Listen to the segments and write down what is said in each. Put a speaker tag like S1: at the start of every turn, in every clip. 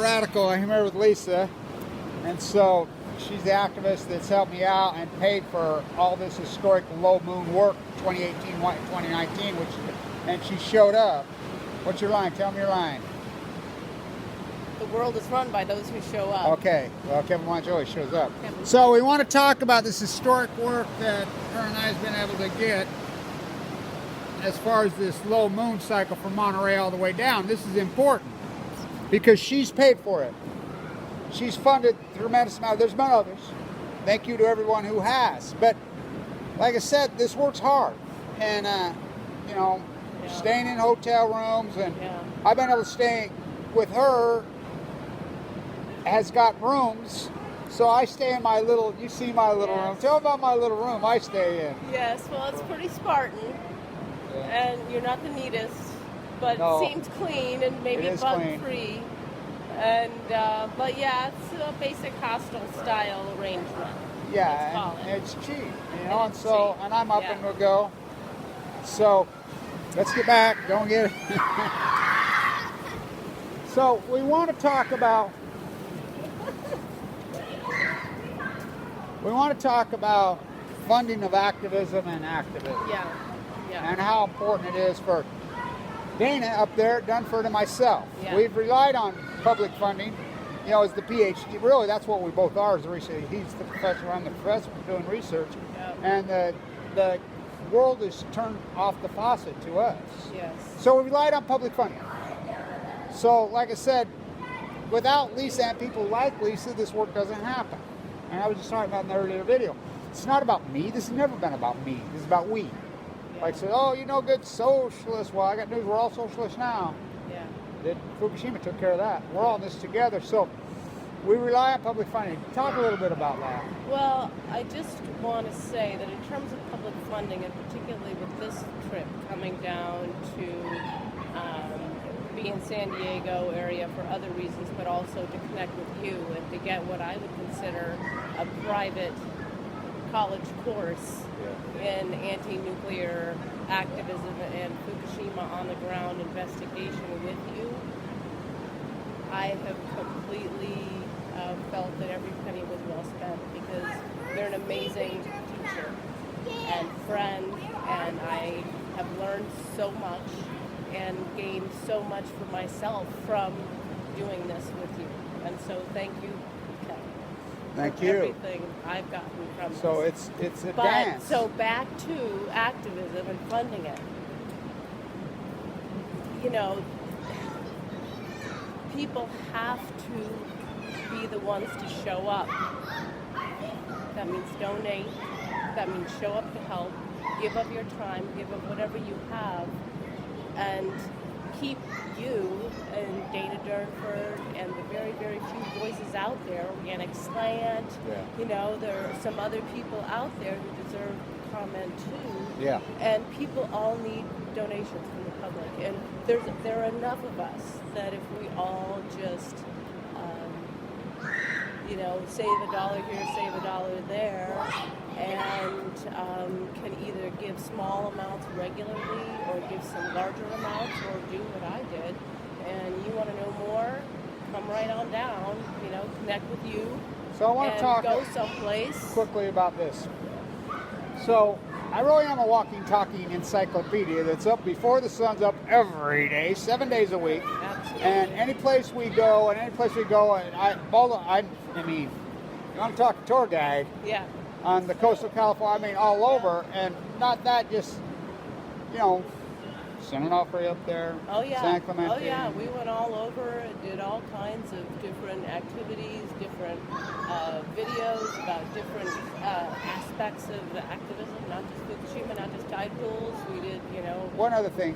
S1: radical. I'm here with Lisa, and so she's the activist that's helped me out and paid for all this historic low moon work 2018, 2019, and she showed up. What's your line? Tell me your line.
S2: The world is run by those who show up.
S1: Okay, well, Kevin Blanch always shows up. So we want to talk about this historic work that her and I have been able to get as far as this low moon cycle from Monterey all the way down. This is important because she's paid for it. She's funded a tremendous amount. There's been others. Thank you to everyone who has. But like I said, this work's hard. And, staying in hotel rooms, and I've been able to stay with her, has got rooms. So I stay in my little, you see my little room. Tell about my little room I stay in.
S2: Yes, well, it's pretty Spartan. And you're not the neatest, but
S1: No,
S2: it seems clean and maybe bug-free. And but yeah, it's a basic hostel style arrangement.
S1: Yeah, and it's cheap, and so
S2: cheap.
S1: and I'm up and we'll go. So let's get back. Don't get it. So we want to talk about funding of activism and activism.
S2: Yeah.
S1: And how important it is for Dana up there at Dunford and myself.
S2: Yeah.
S1: We've relied on public funding, as the PhD. Really, that's what we both are as a researcher. He's the professor, I'm the professor doing research.
S2: Yep.
S1: And the world has turned off the faucet to us.
S2: Yes.
S1: So we relied on public funding. So, like I said, without Lisa and people like Lisa, this work doesn't happen. And I was just talking about in the earlier video. It's not about me. This has never been about me. This is about we. Like I said, good socialist. Well, I got news. We're all socialists now. Yeah. Fukushima took care of that. We're all in this together. So we rely on public funding. Talk a little bit about that.
S2: Well, I just want to say that in terms of public funding, and particularly with this trip coming down to be in San Diego area for other reasons, but also to connect with you and to get what I would consider a private college course in anti-nuclear activism and Fukushima on-the-ground investigation with you, I have completely felt that every penny was well spent, because they're an amazing teacher and friend, and I have learned so much and gained so much for myself from doing this with you. And so thank you, Kevin.
S1: Thank you.
S2: Everything I've gotten from
S1: so
S2: this.
S1: it's a dance.
S2: So back to activism and funding it. People have to be the ones to show up. That means donate. That means show up to help. Give up your time. Give up whatever you have, and keep you and Dana Durnford and the very, very few voices out there, Organic Slant, there are some other people out there who deserve comment too. Yeah. And people all need donations from the public. And there are enough of us that if we all just, save $1 here, save $1 there, and can either give small amounts regularly or give some larger amounts, or do what I did. And you want to know more, come right on down, connect with you.
S1: So I want to talk
S2: go someplace
S1: quickly about this. So I really am a walking, talking encyclopedia that's up before the sun's up every day, 7 days a week.
S2: Absolutely.
S1: And any place we go, and you want to talk to tour guide?
S2: Yeah.
S1: On the coast of California, all over, and not that just, San Onofre up there.
S2: Oh yeah.
S1: San Clemente.
S2: Oh yeah. We went all over and did all kinds of different activities, different videos about different aspects of activism, not just Fukushima, not just tide pools. We did,
S1: One other thing.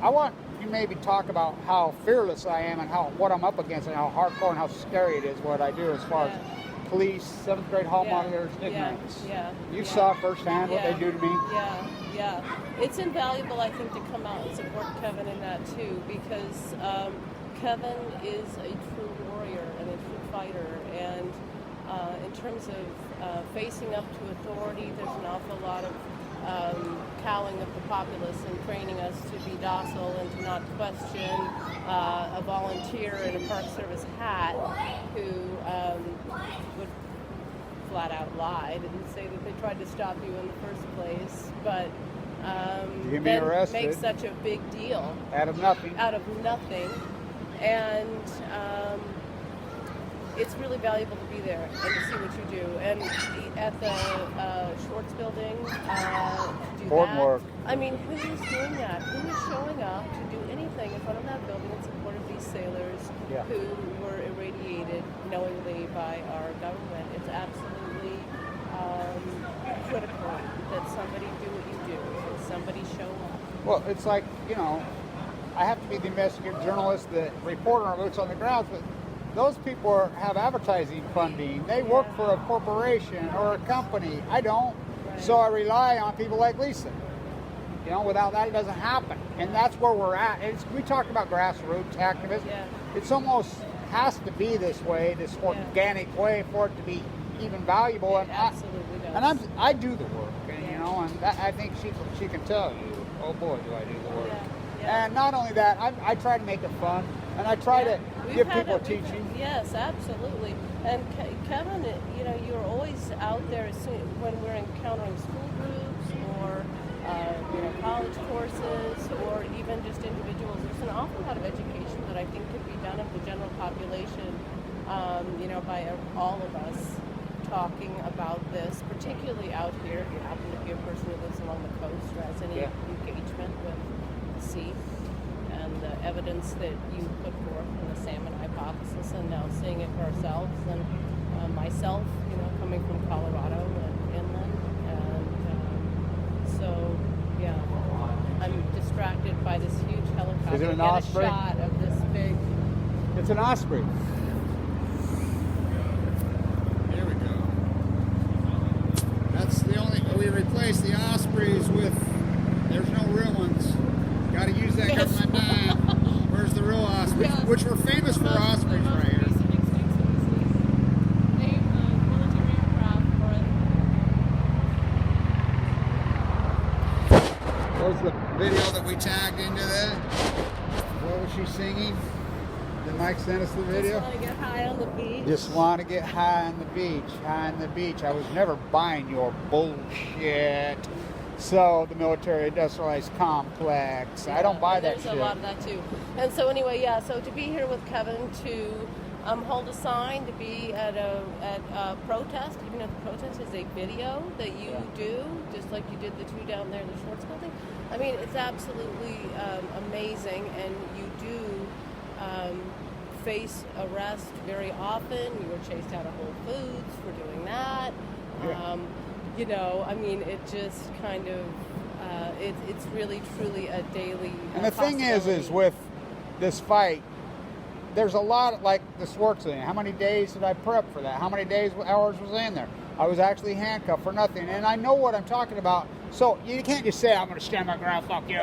S1: I want you maybe talk about how fearless I am and what I'm up against and how hardcore and how scary it is what I do as far as police, 7th grade hall monitors, ignorance. You saw firsthand what they do to me.
S2: Yeah. It's invaluable, I think, to come out and support Kevin in that too, because Kevin is a true warrior and a true fighter, and in terms of facing up to authority, there's an awful lot of cowing of the populace and training us to be docile and to not question a volunteer in a Park Service hat who would flat out lie, didn't say that they tried to stop you in the first place, but
S1: You get me
S2: then
S1: arrested.
S2: make such a big deal
S1: Out of nothing.
S2: out of nothing. And it's really valuable to be there and to see what you do. And at the Schwartz building, to do
S1: Board
S2: that.
S1: work.
S2: I mean, who is doing that? Who is showing up to do anything in front of that building in support of these sailors
S1: Yeah.
S2: who were irradiated knowingly by our government? It's absolutely critical that somebody do what you do, that somebody show up.
S1: Well, it's like, you know, I have to be the investigative journalist, the reporter on boots on the ground, but those people have advertising funding. They work for a corporation or a company. I don't.
S2: Right.
S1: So I rely on people like Lisa. You know, without that, it doesn't happen. And that's where we're at. We talked about grassroots activism.
S2: Yeah.
S1: It's almost has to be this way, this organic way for it to be even valuable.
S2: It absolutely does.
S1: And I do the work, and you know, and that, I think she can tell you. Oh boy, do I do the work!
S2: Yeah.
S1: And not only that, I try to make it fun, and I try to give people teaching.
S2: Yes, absolutely. And Kevin, you know, you're always out there when we're encountering school groups or you know, college courses or even just individuals. There's an awful lot of education that I think could be done of the general population. You know, by all of us talking about this, particularly out here. If you happen to be a person who lives along the coast or has any engagement with the sea and the evidence that you put forth in the salmon hypothesis, and now seeing it for ourselves, and myself, you know, coming from Colorado and inland, and so yeah, I'm distracted by this huge helicopter.
S1: Is it an
S2: Get
S1: osprey?
S2: a shot of this big.
S1: It's an osprey. There we go. That's the only. We replaced the ospreys with. There's no real ones. Got to use that government dime. Where's the real ospreys?
S2: Yes.
S1: Which we're famous for ospreys right here. What was the video that we tagged into that? What was she singing? Did Mike send us the video?
S2: Just want to get high on the beach.
S1: Just want to get high on the beach, high on the beach. I was never buying your bullshit. So, the military industrialized complex. I don't buy that shit.
S2: There's a lot of that too. And so anyway, yeah, so to be here with Kevin to hold a sign, to be at a protest, even if the protest is a video that you do, just like you did the two down there in the Schwartz building. I mean, it's absolutely amazing, and you do face arrest very often. You were chased out of Whole Foods for doing that.
S1: Yeah.
S2: You know, I mean, it just kind of, it's really, truly a daily
S1: And the thing is with this fight, there's a lot, like the Schwartz thing. How many days did I prep for that? How many hours was I in there? I was actually handcuffed for nothing. And I know what I'm talking about. So you can't just say, I'm going to stand my ground, fuck you.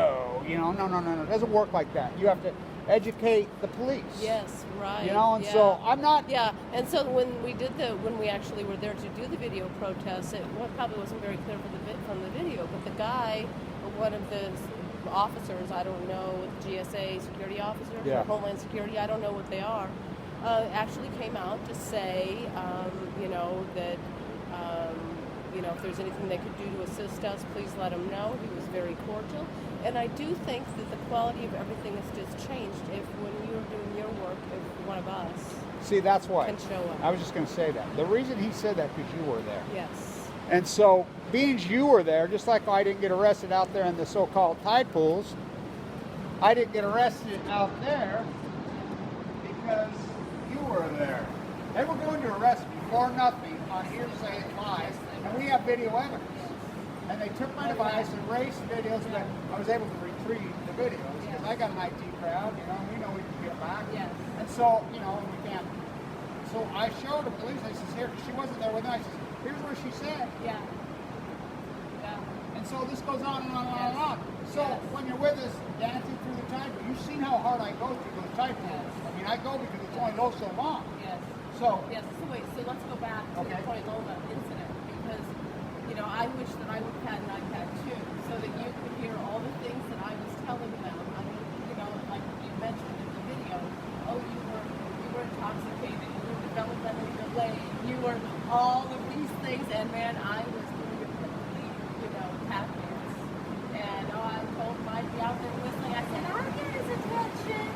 S1: You know, no. It doesn't work like that. You have to educate the police.
S2: Yes, right.
S1: You know, and so I'm not.
S2: Yeah, and so when we actually were there to do the video protest, it probably wasn't very clear from the video, but the guy, one of the officers, I don't know, GSA security officers or Homeland Security, I don't know what they are, actually came out to say, you know, that, you know, if there's anything they could do to assist us, please let them know. He was very cordial. And I do think that the quality of everything has just changed if when you're doing your work, if one of us
S1: See, that's why.
S2: can show up.
S1: I was just going to say that. The reason he said that because you were there.
S2: Yes.
S1: And so, being you were there, just like I didn't get arrested out there in the so-called tide pools, I didn't get arrested out there because you were there. They were going to arrest me for nothing on hearsay and lies, and we have video evidence. And they took my device and erased the videos, but I was able to retrieve the videos because I got an IT crowd, you know, we know we can get back.
S2: Yes.
S1: And so, you know, we can't. So I showed the police, I says, here, she wasn't there with me. I says, here's where she said.
S2: Yeah.
S1: And so this goes on and on and on and on. So when you're with us dancing through the tide pool, you've seen how hard I go through those tide pools. I mean, I go because it's only low so long.
S2: Yes.
S1: So
S2: Yes. So wait. So let's go back to the Point Loma incident, because you know, I wish that I would have had an iPad too, so that you could hear all the things that I was telling them. I mean, you know, like you mentioned in the video, oh, you were intoxicated, you were developmentally delayed, you were all of these things, and man, I was doing a complete, you know, tap dance. And I told him I'd be out there whistling. I said, I'll get his attention.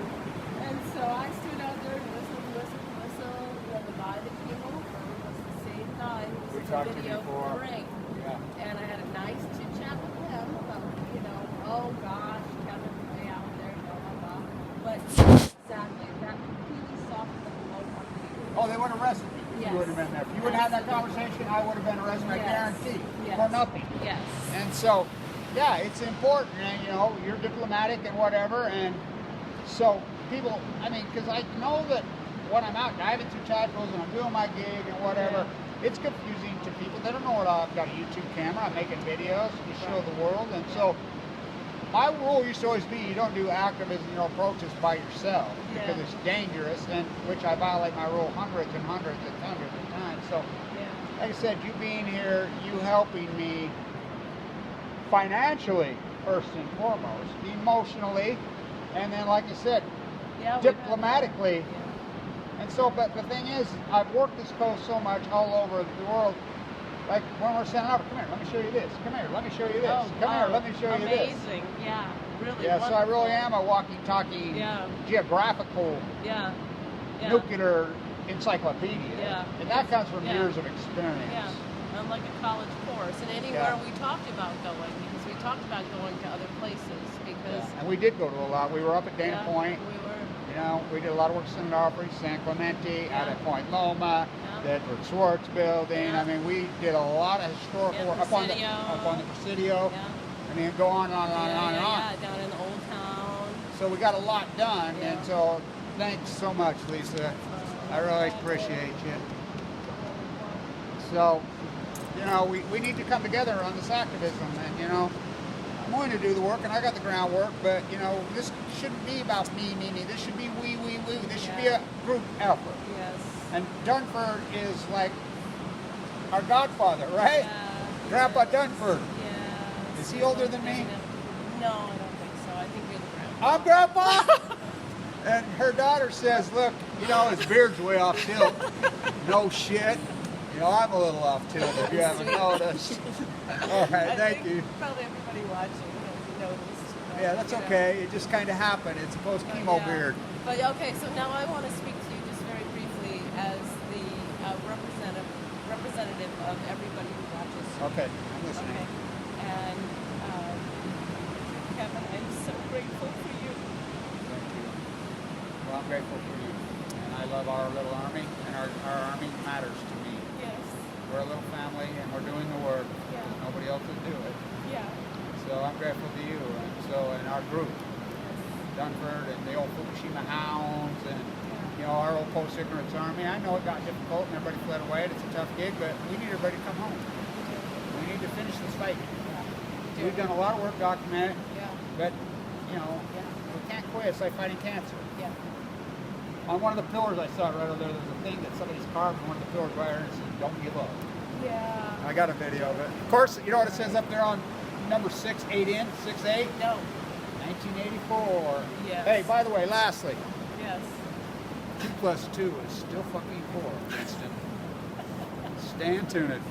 S2: And so I stood out there and whistled. You know, the guy that came over was the same guy who was in the video for the ring.
S1: Yeah.
S2: And I had a nice chit chat with him about, you know, oh gosh, Kevin, way out there, blah, blah, blah. But exactly, that completely softened the blow on me.
S1: Oh, they would have arrested me.
S2: Yes.
S1: You wouldn't have been there. If you would have had that conversation, I would have been arrested, I
S2: Yes.
S1: guarantee.
S2: Yes.
S1: For nothing.
S2: Yes.
S1: And so, yeah, it's important, and you know, you're diplomatic and whatever, and so people, I mean, because I know that when I'm out diving through tadpoles and I'm doing my gig and whatever, it's confusing to people. They don't know what I've got a YouTube camera, I'm making videos to show the world, and so my rule used to always be you don't do activism or approaches by yourself because it's dangerous, and which I violate my rule hundreds and hundreds and hundreds of times. So, like I said, you being here, you helping me financially first and foremost, emotionally, and then like I said, diplomatically. And so, but the thing is, I've worked this coast so much all over the world. Like when we're sending out, come here, let me show you this. Come here, let me show you this. Come here, let me show you this.
S2: Amazing, yeah, really.
S1: Yeah,
S2: wonderful.
S1: so I really am a walking, talking, geographical, nuclear encyclopedia.
S2: Yeah.
S1: And that comes from years of experience.
S2: Yeah, unlike a college course. And anywhere we talked about going, because we talked about going to other places, because...
S1: And we did go to a lot. We were up at Dana Point.
S2: We were.
S1: You know, we did a lot of work in San Onofre, San Clemente, out at Point Loma, the Edward Swartz building. I mean, we did a lot of historical work up on the Presidio. I mean, go on and on and on and on and on.
S2: Yeah, down in the Old Town.
S1: So we got a lot done, and so thanks so much, Lisa. I really appreciate you. So, you know, we need to come together on this activism, and, you know, I'm going to do the work, and I got the groundwork, but, you know, this shouldn't be about me. This should be we. This should be a group effort.
S2: Yes.
S1: And Dunford is like our godfather, right? Grandpa Dunford.
S2: Yeah.
S1: Is he older than me?
S2: No, I don't think so. I think you're the grandpa.
S1: I'm Grandpa! And her daughter says, look, you know, his beard's way off tilt. No shit. You know, I'm a little off tilt if you haven't noticed. All right, thank you.
S2: Probably everybody watching has noticed.
S1: Yeah, that's okay. It just kind of happened. It's a post-chemo beard.
S2: But okay, so now I want to speak to you just very briefly as the representative of everybody who watches.
S1: Okay, I'm listening.
S2: Okay. And Kevin, I'm so grateful for you.
S1: Thank you. Well, I'm grateful for you. And I love our little army, and our army matters to me.
S2: Yes.
S1: We're a little family, and we're doing the work.
S2: Yeah.
S1: Nobody else will do it.
S2: Yeah.
S1: So I'm grateful to you, and our group, Dunford and the old Fukushima hounds, and you know, our old post-ignorance army. I know it got difficult and everybody fled away, and it's a tough gig, but we need everybody to come home. We need to finish this fight. We've done a lot of work documenting, but you know, we can't quit. It's like fighting cancer.
S2: Yeah.
S1: On one of the pillars I saw right over there, there's a thing that somebody's carved on one of the pillars right there, and it says, "Don't give up."
S2: Yeah.
S1: I got a video of it. Of course, you know what it says up there on number 6'8" in 6'8"?
S2: No.
S1: 1984.
S2: Yes.
S1: Hey, by the way, lastly,
S2: Yes.
S1: 2 + 2 is still fucking 4, Winston. Stay tuned.